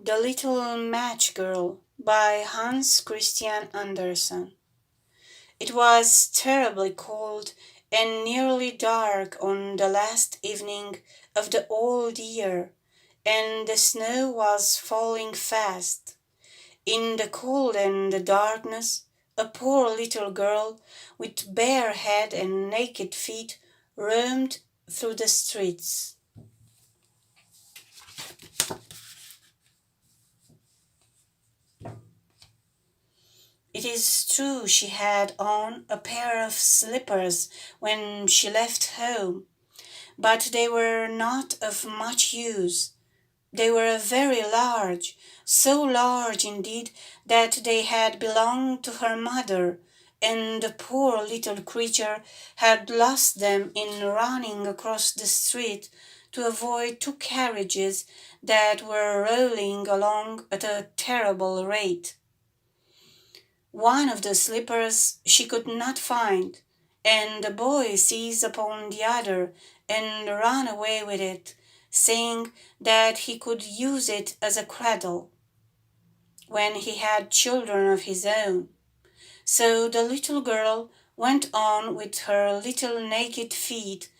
The Little Match Girl by Hans Christian Andersen. It was terribly cold and nearly dark on the last evening of the old year, and the snow was falling fast. In the cold and the darkness, a poor little girl with bare head and naked feet roamed through the streets. It is true she had on a pair of slippers when she left home, but they were not of much use. They were very large, so large indeed that they had belonged to her mother, and the poor little creature had lost them in running across the street to avoid two carriages that were rolling along at a terrible rate. One of the slippers she could not find, and the boy seized upon the other and ran away with it, saying that he could use it as a cradle when he had children of his own. So the little girl went on with her little naked feet,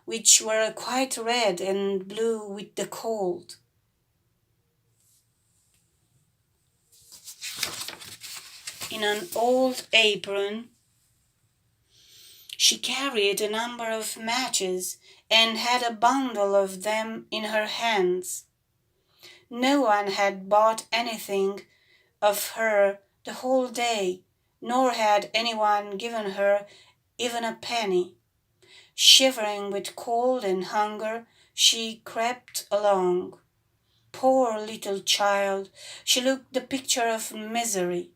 which were quite red and blue with the cold. In an old apron she carried a number of matches and had a bundle of them in her hands. No one had bought anything of her the whole day, nor had anyone given her even a penny. Shivering with cold and hunger, she crept along. Poor little child, she looked the picture of misery.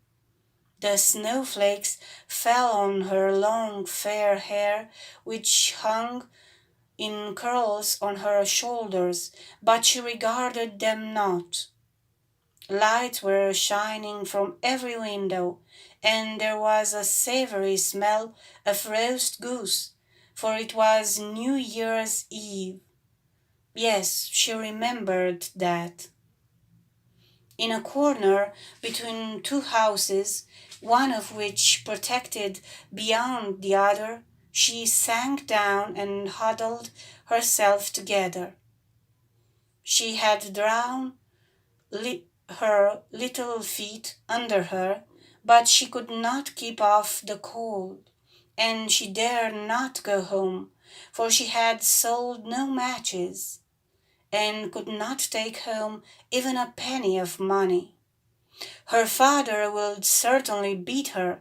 The snowflakes fell on her long fair hair, which hung in curls on her shoulders, but she regarded them not. Lights were shining from every window, and there was a savory smell of roast goose, for it was New Year's Eve. Yes, she remembered that. In a corner between two houses, one of which protected beyond the other, she sank down and huddled herself together. She had drawn her little feet under her, but she could not keep off the cold, and she dared not go home, for she had sold no matches, and could not take home even a penny of money. Her father would certainly beat her.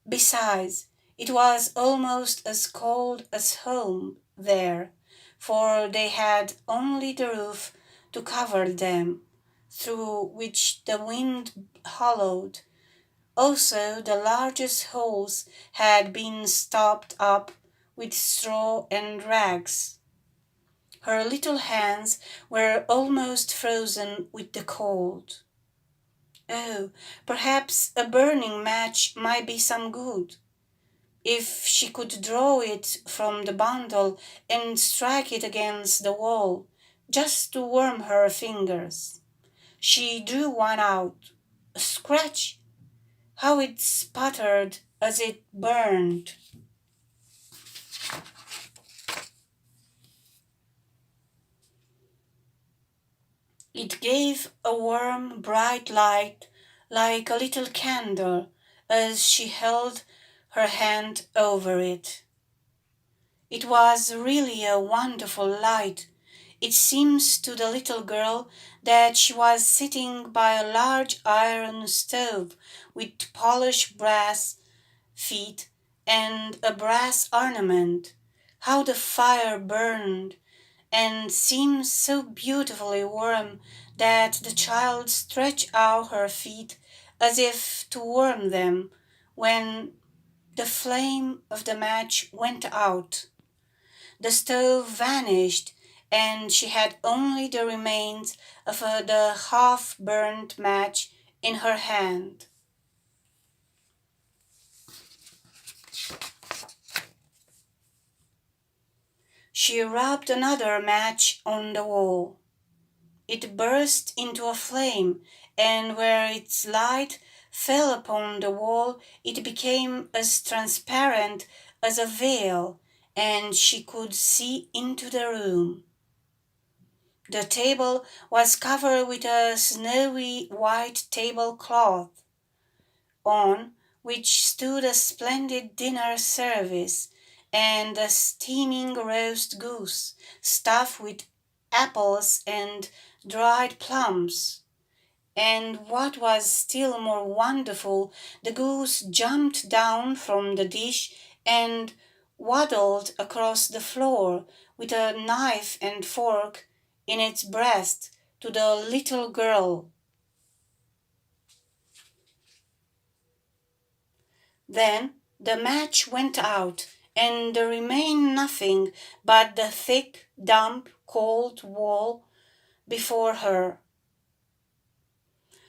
Besides, it was almost as cold as home there, for they had only the roof to cover them, through which the wind hollowed. Also, the largest holes had been stopped up with straw and rags. Her little hands were almost frozen with the cold. Oh, perhaps a burning match might be some good. If she could draw it from the bundle and strike it against the wall, just to warm her fingers. She drew one out. A scratch! How it sputtered as it burned! It gave a warm, bright light like a little candle as she held her hand over it. It was really a wonderful light. It seems to the little girl that she was sitting by a large iron stove with polished brass feet and a brass ornament. How the fire burned and seemed so beautifully warm that the child stretched out her feet as if to warm them when the flame of the match went out. The stove vanished, and she had only the remains of the half-burnt match in her hand. She rubbed another match on the wall. it burst into a flame, and where its light fell upon the wall, it became as transparent as a veil, and she could see into the room. The table was covered with a snowy white tablecloth, on which stood a splendid dinner service and a steaming roast goose stuffed with apples and dried plums. And what was still more wonderful, the goose jumped down from the dish and waddled across the floor with a knife and fork in its breast to the little girl. Then the match went out, and there remained nothing but the thick, damp, cold wall before her.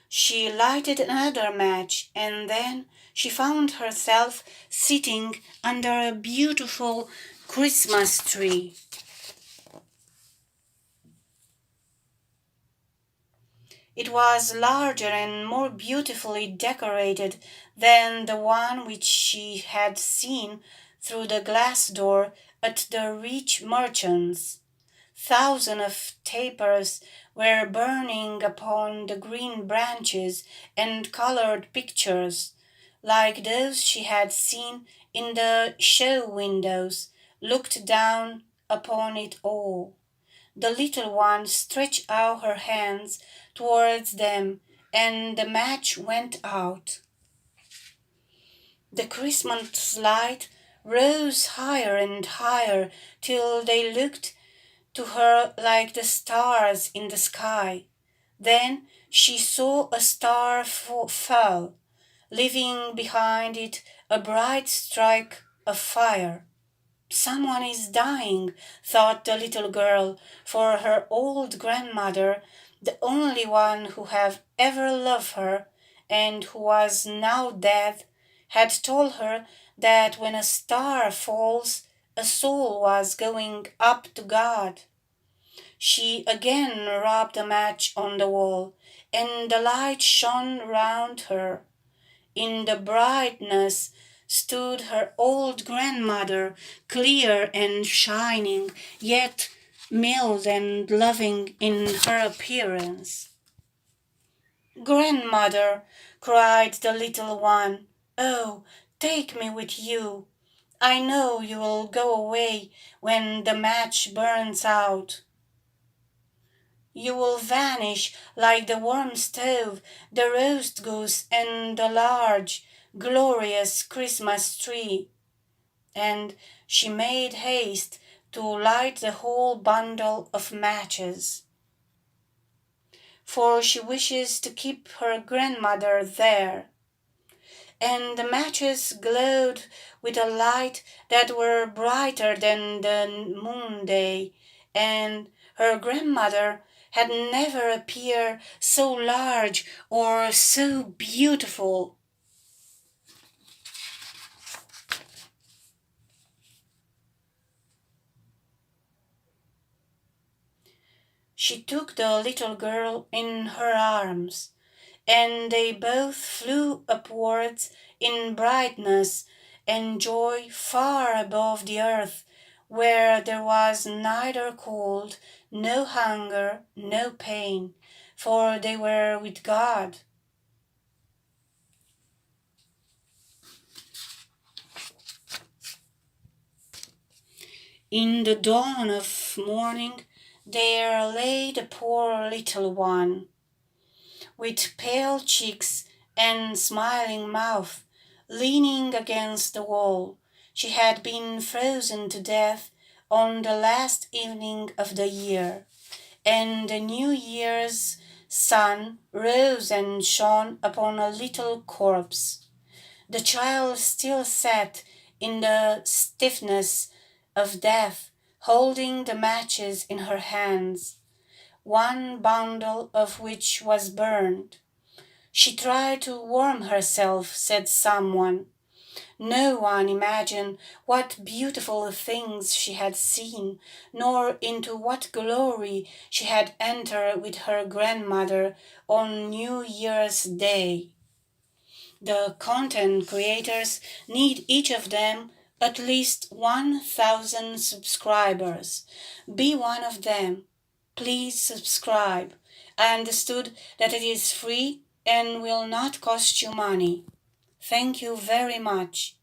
She lighted another match, and then she found herself sitting under a beautiful Christmas tree. It was larger and more beautifully decorated than the one which she had seen through the glass door at the rich merchant's. Thousands of tapers were burning upon the green branches, and colored pictures, like those she had seen in the show windows, looked down upon it all. The little one stretched out her hands towards them, and the match went out. The Christmas light rose higher and higher till they looked to her like the stars in the sky. Then she saw a star fall, leaving behind it a bright streak of fire. Someone is dying, thought the little girl, for her old grandmother, the only one who had ever loved her, and who was now dead, had told her that when a star falls, a soul was going up to God. She again rubbed a match on the wall, and the light shone round her. In the brightness stood her old grandmother, clear and shining, yet mild and loving in her appearance. "Grandmother," cried the little one, "oh, take me with you. I know you will go away when the match burns out. You will vanish like the warm stove, the roast goose, and the large, glorious Christmas tree." And she made haste to light the whole bundle of matches, for she wishes to keep her grandmother there. And the matches glowed with a light that were brighter than the noonday, and her grandmother had never appeared so large or so beautiful. She took the little girl in her arms, and they both flew upwards in brightness and joy far above the earth, where there was neither cold, no hunger, no pain, for they were with God. In the dawn of morning there lay the poor little one, with pale cheeks and smiling mouth, leaning against the wall. She had been frozen to death on the last evening of the year, and the New Year's sun rose and shone upon a little corpse. The child still sat in the stiffness of death, holding the matches in her hands, one bundle of which was burned. "She tried to warm herself," said someone. No one imagined what beautiful things she had seen, nor into what glory she had entered with her grandmother on New Year's Day. The content creators need each of them at least 1,000 subscribers. Be one of them. Please subscribe. I understood that it is free and will not cost you money. Thank you very much.